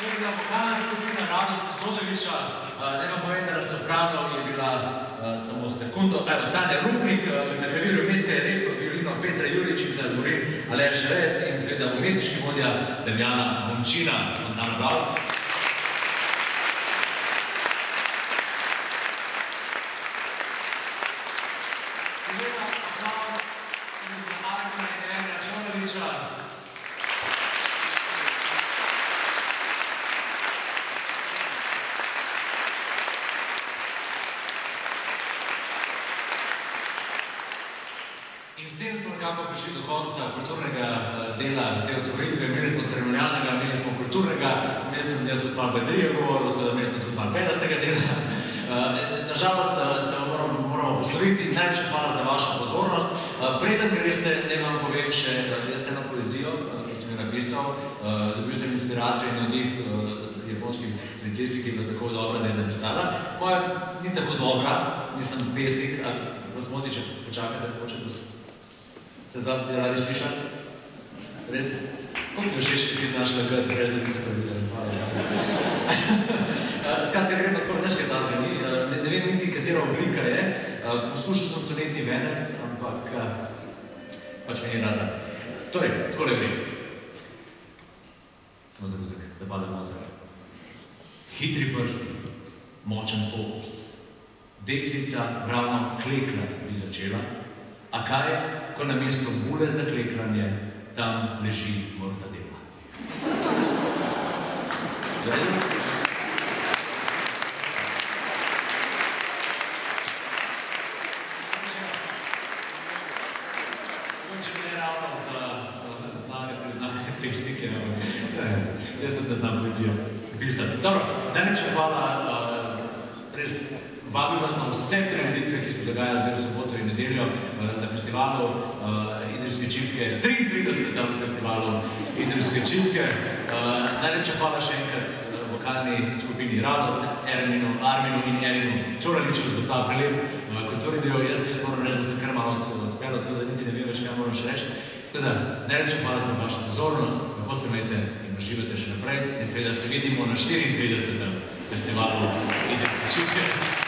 Seveda vokalna skupina Radost Zgodoviča, naj vam povem, da na sopranu je bila samo sekundo, Tanja Rupnik, na klavirju Metka je rekel, violino Petra Juričin, na govorim Aleš Rec in seveda umetniški vodja Damjana Momčina. Spontan aplavz. Seveda aplavz in za Arka in Enja Čonoviča. In s tem smo nekako prišli do konca kulturnega dela te otvoritve. Imeli smo ceremonialnega, imeli smo kulturnega, imeli smo tudi malo bedrije govoril, tako da imeli smo tudi malo pedastega dela. Nažalost se vam moramo posloviti. Najlepša hvala za vašo pozornost. Preden greste, naj vam povem še eno poezijo, ki sem jo napisal. Dobil sem inspiracijo in od njih japonskih princesi, ki je bila tako dobra, da je napisala. Moja ni tako dobra, nisem pesnik, vas moti, če počakate, počete. Ste radi slišali? Res? Koliko je všeč, ki znaš lagati, brez da bi se prevideli? Skratka, gremo tako, nekaj ta zveni. Ne vem niti, katera oblika je. Poskušal sem sonetni venec, ampak pač mi ni rada. Torej, takole gre. Da pade mazra. Hitri prsti, močen fokus. Deklica ravno kleklat bi začela. A kaj, ko na mesto bule za kleklanje, tam leži mortadela? Zdaj? Mogoče ne ravno za znane, priznane pesnike, jaz tudi ne znam poezijo pisati. Dobro, najlepša hvala, res vabim vas na vse prireditve, ki se dogaja zdaj v soboto in nedeljo na festivalu Idrijske čipke, 33. festivalu Idrijske čipke. Najlepša hvala še enkrat vokalni skupini Radost, Arminu in Erinu Čoraliču za ta prelep kulturni del. Jaz moram reči, da sem kar malo odpeljal, tako da niti ne vem več, kaj moram še reči. Tako da, najlepša hvala za vašo pozornost, lepo se imejte in uživajte še naprej in seveda se vidimo na 34. festivalu Idrijske čipke.